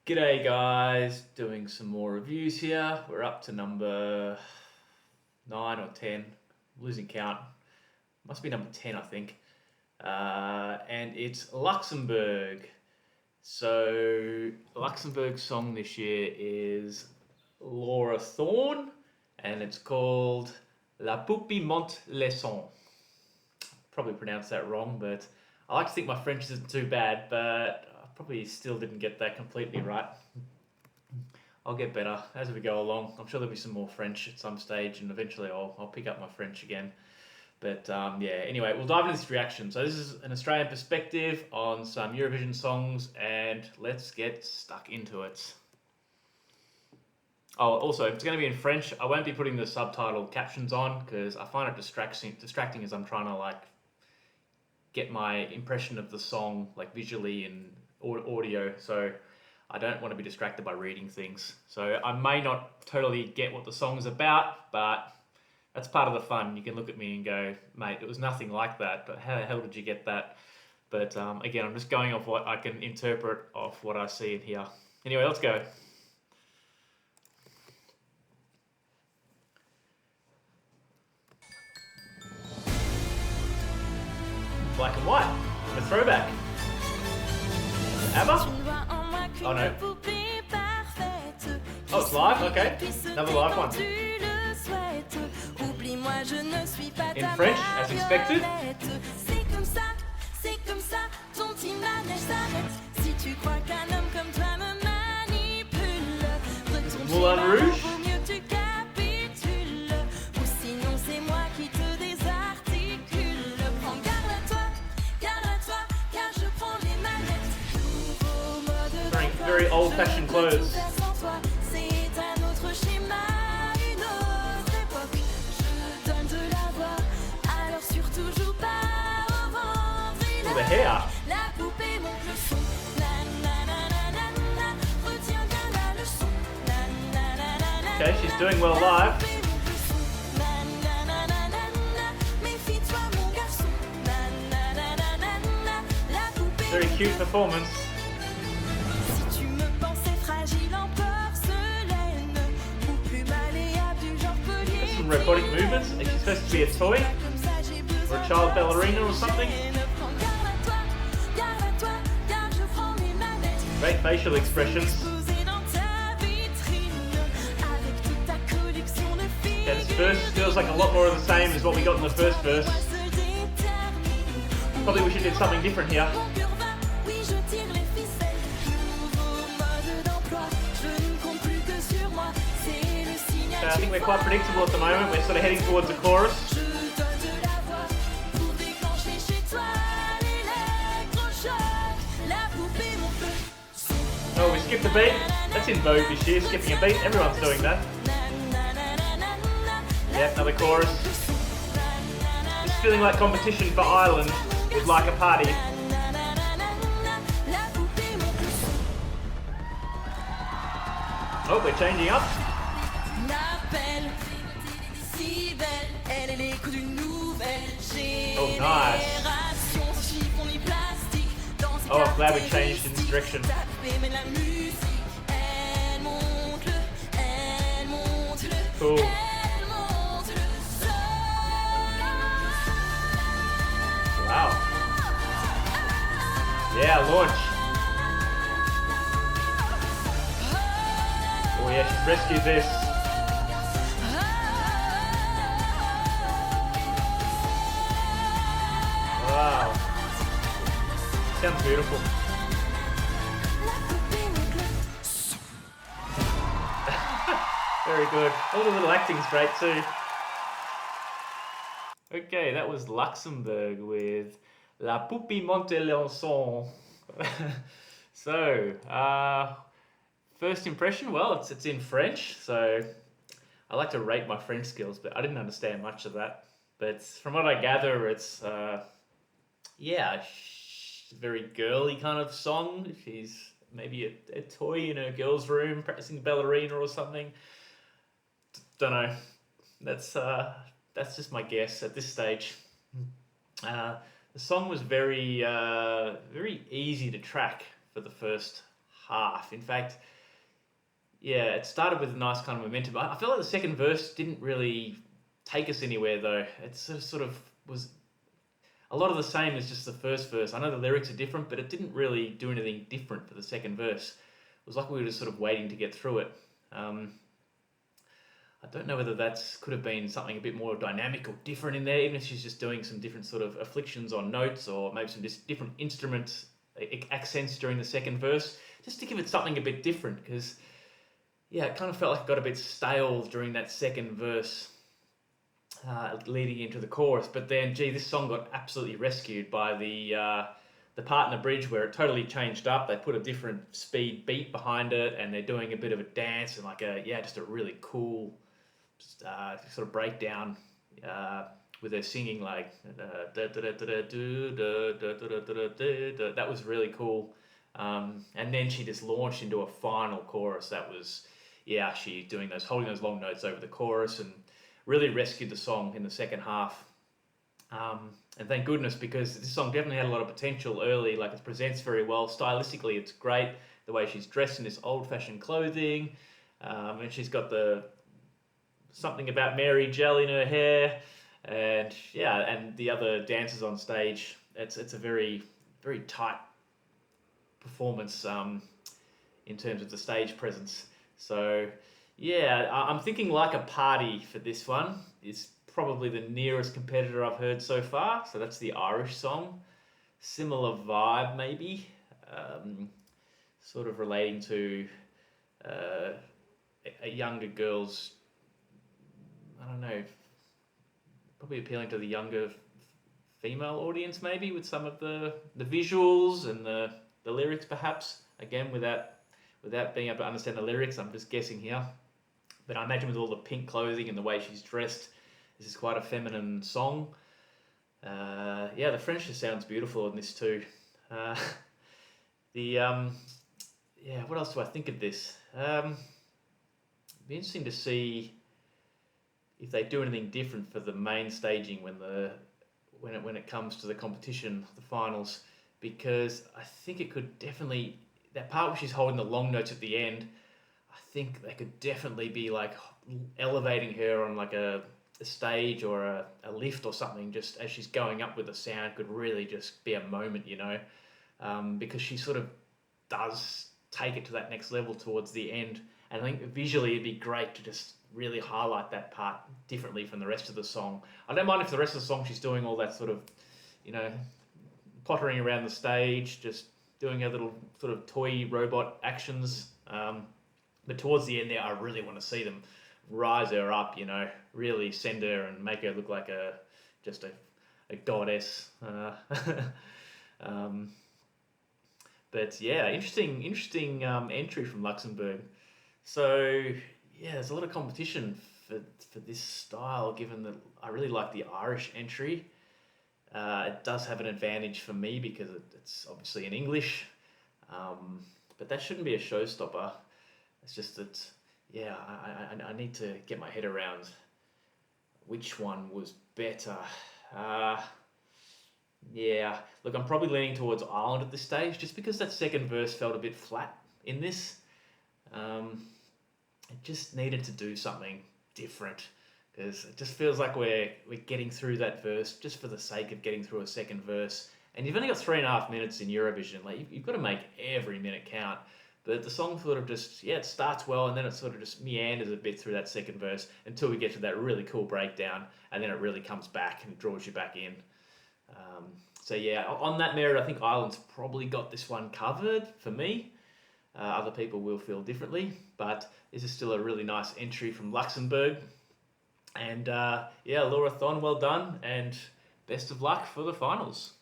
G'day guys, doing some more reviews here. We're up to number 9 or 10, losing count. Must be number 10, I think. And it's Luxembourg. So, Luxembourg's song this year is Laura Thorn, and it's called La poupée monte les sons. Probably pronounced that wrong, but I like to think my French isn't too bad, but I probably still didn't get that completely right. I'll get better as we go along. I'm sure there'll be some more French at some stage, and eventually I'll pick up my French again. But yeah, anyway, we'll dive into this reaction. So this is an Australian perspective on some Eurovision songs, and let's get stuck into it. Oh, also, if it's going to be in French, I won't be putting the subtitle captions on because I find it distracting as I'm trying to get my impression of the song visually and audio. So I don't want to be distracted by reading things. So I may not totally get what the song's about, but that's part of the fun. You can look at me and go, mate, it was nothing like that, but how the hell did you get that? But again, I'm just going off what I can interpret of what I see in here. Anyway, let's go. Black and white. A throwback. ABBA? Oh no. Oh, it's live? Okay. Another live one. In French, as expected. Moulin Rouge. Very old-fashioned clothes. Ooh, the hair. Okay, she's doing well live. Very cute performance. Some robotic movements. Is she supposed to be a toy? Or a child ballerina or something? Great facial expressions. Yeah, this verse feels like a lot more of the same as what we got in the first verse. Probably we should do something different here. So I think we're quite predictable at the moment. We're sort of heading towards the chorus. Oh, we skipped a beat. That's in vogue this year, skipping a beat. Everyone's doing that. Yeah, another chorus. It's feeling like competition for Ireland with Like a Party. Oh, we're changing up. Oh, nice. Oh, I'm glad we changed in this direction. Cool. Wow. Yeah, launch. Oh yeah, she's rescued this. Wow. Sounds beautiful. Very good. All the little acting's great too. Okay, that was Luxembourg with La poupée monte les sons. So, first impression, well, it's in French, so I like to rate my French skills, but I didn't understand much of that. But from what I gather, it's yeah, very girly kind of song. She's maybe a toy in her girl's room practicing ballerina or something. Don't know. That's just my guess at this stage. The song was very easy to track for the first half. In fact, yeah, it started with a nice kind of momentum. I feel like the second verse didn't really take us anywhere though. It sort of was a lot of the same as just the first verse. I know the lyrics are different, but it didn't really do anything different for the second verse. It was like we were just sort of waiting to get through it. I don't know whether that's could have been something a bit more dynamic or different in there, even if she's just doing some different sort of afflictions on notes or maybe some just different instrument accents during the second verse, just to give it something a bit different. Because yeah, it kind of felt like it got a bit stale during that second verse, leading into the chorus. But then, gee, this song got absolutely rescued by the part in the bridge where it totally changed up. They put a different speed beat behind it, and they're doing a bit of a dance and like just a really cool sort of breakdown with their singing, like that was really cool. And then she just launched into a final chorus that was, she holding those long notes over the chorus and really rescued the song in the second half. And thank goodness, because this song definitely had a lot of potential early. Like, it presents very well stylistically. It's great the way she's dressed in this old-fashioned clothing, and she's got the something about Mary Jell in her hair, and the other dancers on stage. It's a very, very tight performance in terms of the stage presence. So I'm thinking Like a Party for this one. It's probably the nearest competitor I've heard so far. So that's the Irish song. Similar vibe maybe, sort of relating to a younger girl's, I don't know, probably appealing to the younger female audience maybe, with some of the visuals and the lyrics perhaps. Again, without being able to understand the lyrics, I'm just guessing here. But I imagine with all the pink clothing and the way she's dressed, this is quite a feminine song. The French just sounds beautiful in this too. What else do I think of this? It'd be interesting to see if they do anything different for the main staging when it comes to the competition, the finals, because I think it could definitely, that part where she's holding the long notes at the end, I think they could definitely be like elevating her on like a stage or a lift or something, just as she's going up with the sound, could really just be a moment, because she sort of does take it to that next level towards the end. And I think visually it'd be great to just really highlight that part differently from the rest of the song. I don't mind if the rest of the song she's doing all that sort of, pottering around the stage, just doing her little sort of toy robot actions. But towards the end there, I really want to see them rise her up, really send her and make her look like a goddess. But yeah, interesting entry from Luxembourg. So yeah, there's a lot of competition for this style, given that I really like the Irish entry. It does have an advantage for me because it's obviously in English, but that shouldn't be a showstopper. It's just that, I need to get my head around which one was better. Look, I'm probably leaning towards Ireland at this stage, just because that second verse felt a bit flat in this. It just needed to do something different, because it just feels like we're getting through that verse just for the sake of getting through a second verse. And you've only got 3.5 minutes in Eurovision. Like, you've got to make every minute count. But the song sort of just, it starts well, and then it sort of just meanders a bit through that second verse until we get to that really cool breakdown, and then it really comes back and draws you back in. On that merit, I think Ireland's probably got this one covered for me. Other people will feel differently, but this is still a really nice entry from Luxembourg. And Laura Thorn, well done, and best of luck for the finals.